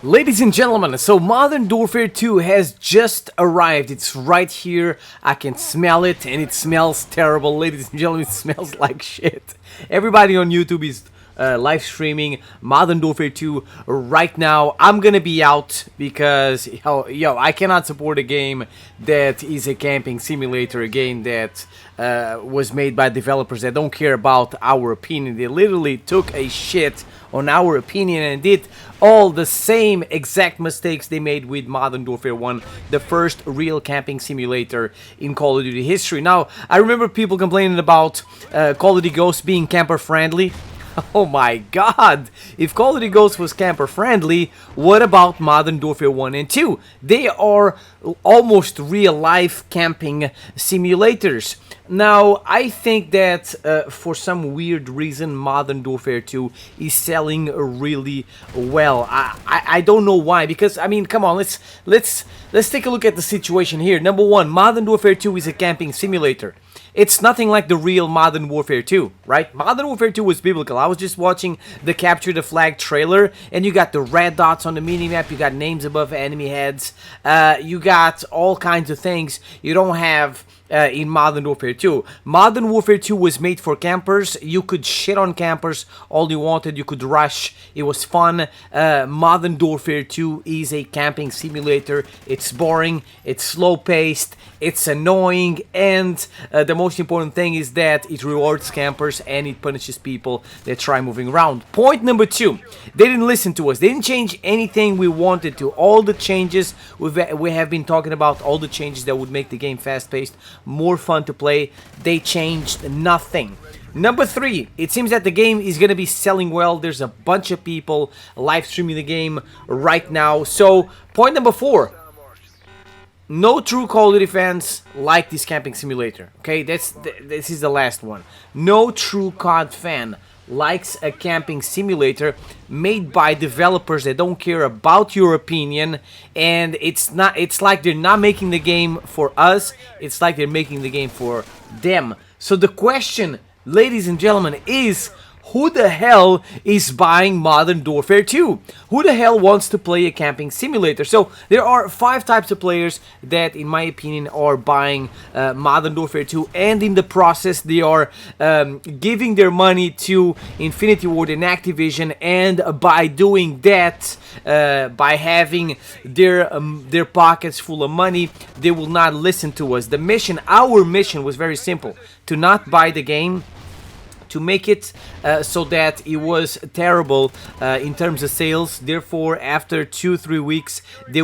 Ladies and gentlemen, so Modern Warfare 2 has just arrived. It's right here. I can smell it and it smells terrible. Ladies and gentlemen, it smells like shit. Everybody on YouTube is live streaming Modern Warfare 2 right now. I'm gonna be out because I cannot support a game that is a camping simulator, a game that was made by developers that don't care about our opinion. They literally took a shit on our opinion and did all the same exact mistakes they made with Modern Warfare 1, the first real camping simulator in Call of Duty history. Now, I remember people complaining about Call of Duty Ghosts being camper friendly. Oh my god! If Call of Duty Ghosts was camper friendly, what about Modern Warfare 1 and 2? They are almost real life camping simulators. Now, I think that for some weird reason, Modern Warfare 2 is selling really well. I don't know why, because I mean, come on, let's take a look at the situation here. Number one, Modern Warfare 2 is a camping simulator. It's nothing like the real Modern Warfare 2, right? Modern Warfare 2 was biblical. I was just watching the Capture the Flag trailer, and you got the red dots on the minimap, you got names above enemy heads, you got all kinds of things you don't have in Modern Warfare 2. Modern Warfare 2 was made for campers. You could shit on campers all you wanted. You could rush. It was fun. Modern Warfare 2 is a camping simulator. It's boring. It's slow-paced. It's annoying. And the most important thing is that it rewards campers and it punishes people that try moving around. Point number two. They didn't listen to us. They didn't change anything we wanted to. All the changes we have been talking about, all the changes that would make the game fast-paced, more fun to play, they changed nothing. Number three, it seems that the game is going to be selling well. There's a bunch of people live streaming the game right now. So, point number four, no true Call of Duty fans like this camping simulator. Okay, this is the last one. No true COD fan likes a camping simulator made by developers that don't care about your opinion, and it's like they're not making the game for us, it's like they're making the game for them. So the question, ladies and gentlemen, is who the hell is buying Modern Warfare 2? Who the hell wants to play a camping simulator? So there are 5 types of players that, in my opinion, are buying Modern Warfare 2, and in the process they are giving their money to Infinity Ward and Activision, and by doing that, by having their pockets full of money, they will not listen to us. Our mission was very simple: to not buy the game, to make it so that it was terrible in terms of sales. Therefore, after 2-3 weeks, we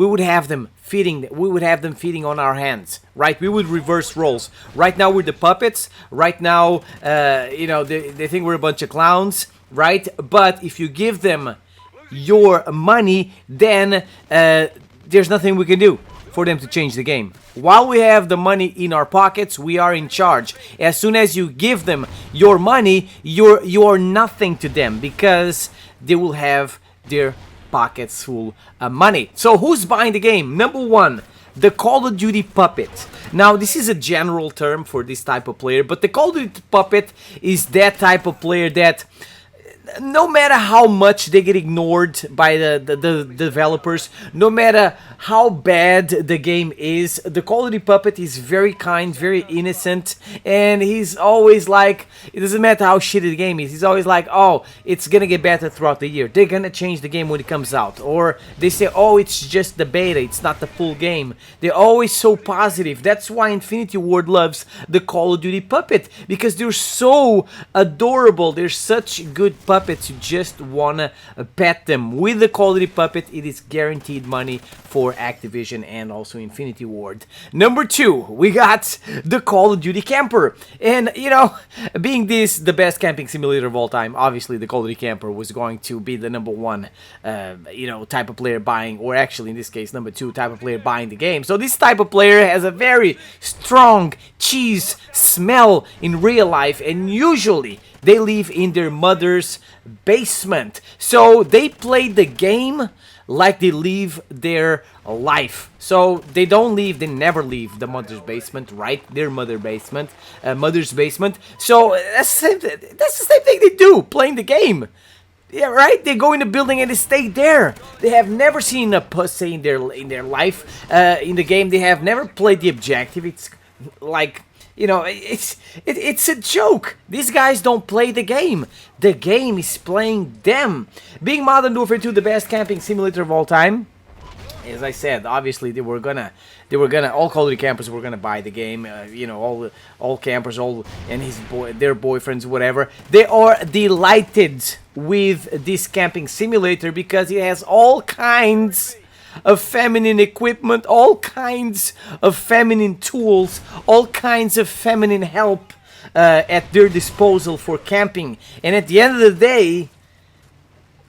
would have them feeding on our hands, right? We would reverse roles. Right now we're the puppets. Right now, they think we're a bunch of clowns, right? But if you give them your money, then there's nothing we can do for them to change the game. While we have the money in our pockets, we are in charge. As soon as you give them your money, you are nothing to them, because they will have their pockets full of money. So who's buying the game? Number one, the Call of Duty puppet. Now, this is a general term for this type of player, but the Call of Duty puppet is that type of player that, no matter how much they get ignored by the developers, no matter how bad the game is, the Call of Duty puppet is very kind, very innocent, and he's always like, it doesn't matter how shitty the game is, he's always like, oh, it's gonna get better throughout the year, they're gonna change the game when it comes out, or they say, oh, it's just the beta, it's not the full game. They're always so positive. That's why Infinity Ward loves the Call of Duty puppet, because they're so adorable, they're such good puppets, you just wanna pet them. With the Call of Duty puppet, it is guaranteed money for Activision and also Infinity Ward. Number two, we got the Call of Duty camper. And, being this the best camping simulator of all time, obviously the Call of Duty camper was going to be the number one, type of player buying, or actually in this case, number two type of player buying the game. So this type of player has a very strong cheese smell in real life, and usually they live in their mother's basement. So they play the game like they live their life. So they never leave the mother's basement, right? Their mother's basement. So that's the same thing they do, playing the game. Yeah, right. They go in the building and they stay there. They have never seen a pussy in their life. In the game, they have never played the objective. It's like, you know, it's a joke. These guys don't play the game. The game is playing them. Being Modern Warfare 2 the best camping simulator of all time, as I said, obviously they were gonna all Call of Duty campers were gonna buy the game. You know, all campers, and their boyfriends, whatever. They are delighted with this camping simulator because it has all kinds of feminine equipment, all kinds of feminine tools, all kinds of feminine help at their disposal for camping. And at the end of the day,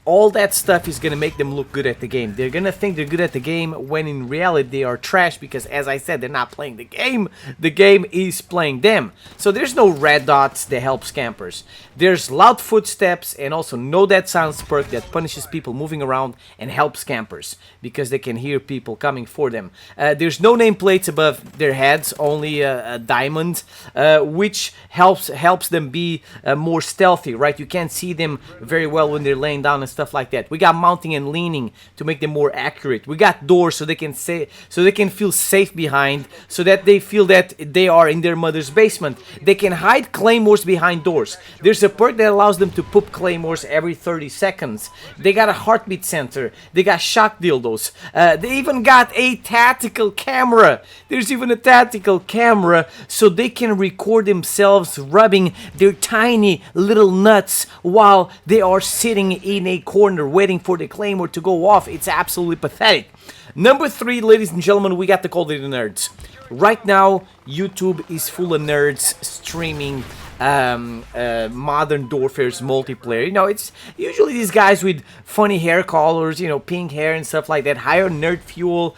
all that stuff is gonna make them look good at the game. They're gonna think they're good at the game when in reality they are trash because, as I said, they're not playing the game. The game is playing them. So there's no red dots that help campers. There's loud footsteps and also no dead silence perk that punishes people moving around and helps campers because they can hear people coming for them. There's no nameplates above their heads, only a diamond, which helps them be more stealthy, right? You can't see them very well when they're laying down and stuff like that. We got mounting and leaning to make them more accurate. We got doors so they can feel safe behind, so that they feel that they are in their mother's basement. They can hide claymores behind doors. There's a perk that allows them to poop claymores every 30 seconds. They got a heartbeat sensor. They got shock dildos. They even got a tactical camera. There's even a tactical camera so they can record themselves rubbing their tiny little nuts while they are sitting in a corner waiting for the claymore to go off. It's absolutely pathetic. Number 3, ladies and gentlemen, we got the Call of Duty nerds. Right now, YouTube is full of nerds streaming Modern Warfare's multiplayer. You know, it's usually these guys with funny hair colors, you know, pink hair and stuff like that, higher nerd fuel,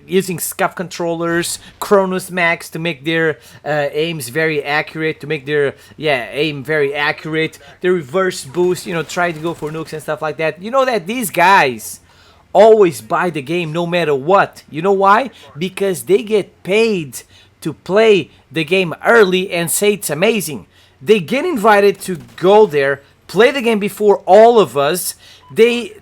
using SCUF controllers, Cronus Max to make their aims very accurate, to make their, aim very accurate, the reverse boost, you know, try to go for nukes and stuff like that. You know that these guys always buy the game no matter what. You know why? Because they get paid to play the game early and say it's amazing. They get invited to go there, play the game before all of us. They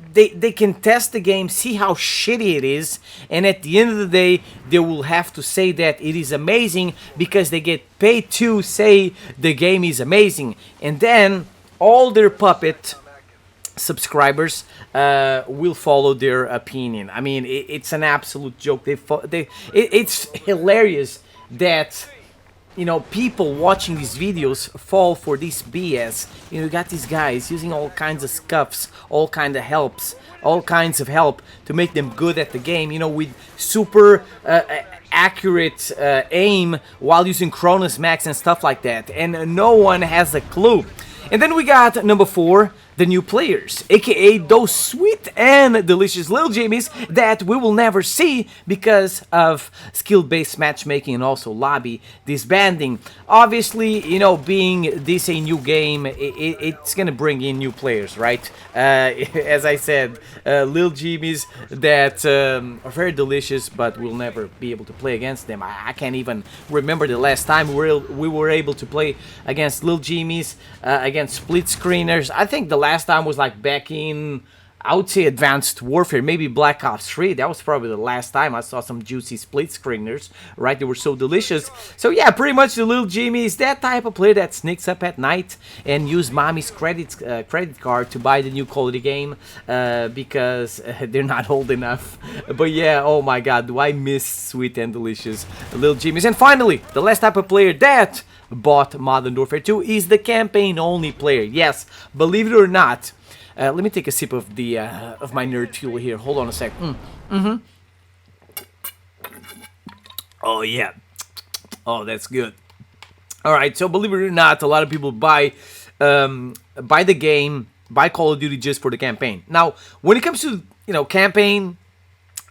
can test the game, see how shitty it is, and at the end of the day, they will have to say that it is amazing because they get paid to say the game is amazing. And then all their puppet subscribers will follow their opinion. I mean, it's an absolute joke. It's hilarious that, you know, people watching these videos fall for this BS. You know, you got these guys using all kinds of scuffs, all kinds of help to make them good at the game, you know, with super accurate aim while using Cronus Max and stuff like that, and no one has a clue. And then we got number 4, the new players, aka those sweet and delicious little Jimmys that we will never see because of skill-based matchmaking and also lobby disbanding. Obviously, you know, being this a new game, it's gonna bring in new players, right? As I said, little Jimmys that are very delicious, but we'll never be able to play against them. I can't even remember the last time we were able to play against little Jimmys, against split screeners. I think the last time was like back in, I would say, Advanced Warfare, maybe Black Ops 3. That was probably the last time I saw some juicy split screeners, right? They were so delicious. So yeah, pretty much the little Jimmy is that type of player that sneaks up at night and use mommy's credit card to buy the new Call of Duty game because they're not old enough. But yeah, oh my god, do I miss sweet and delicious little Jimmys. And finally, the last type of player that bought Modern Warfare 2 is the campaign-only player. Yes, believe it or not. Let me take a sip of the of my nerd fuel here. Hold on a sec. Oh yeah. Oh, that's good. All right. So believe it or not, a lot of people buy the game, buy Call of Duty just for the campaign. Now, when it comes to, you know, campaign,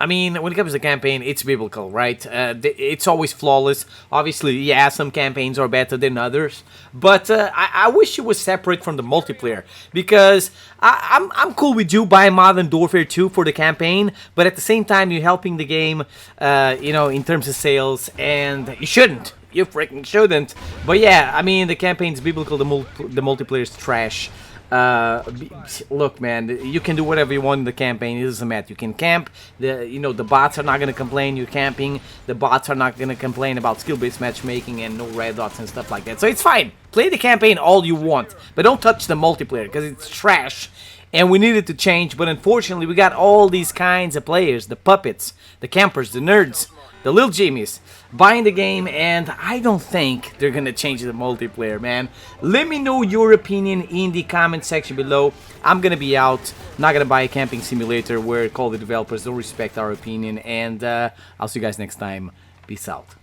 I mean, when it comes to campaign, it's biblical, right? It's always flawless. Obviously, yeah, some campaigns are better than others. But I wish it was separate from the multiplayer. Because I'm cool with you buying Modern Warfare 2 for the campaign. But at the same time, you're helping the game, you know, in terms of sales. And you shouldn't. You freaking shouldn't. But yeah, I mean, the campaign's biblical, the multiplayer is trash. Look, man, you can do whatever you want in the campaign. It doesn't matter. You can camp. The bots are not gonna complain. You're camping. The bots are not gonna complain about skill-based matchmaking and no red dots and stuff like that. So it's fine. Play the campaign all you want, but don't touch the multiplayer because it's trash. And we needed to change, but unfortunately, we got all these kinds of players: the puppets, the campers, the nerds, the little Jimmys buying the game, and I don't think they're gonna change the multiplayer, man. Let me know your opinion in the comment section below. I'm gonna be out, not gonna buy a camping simulator where Call of Duty developers don't respect our opinion, and I'll see you guys next time. Peace out.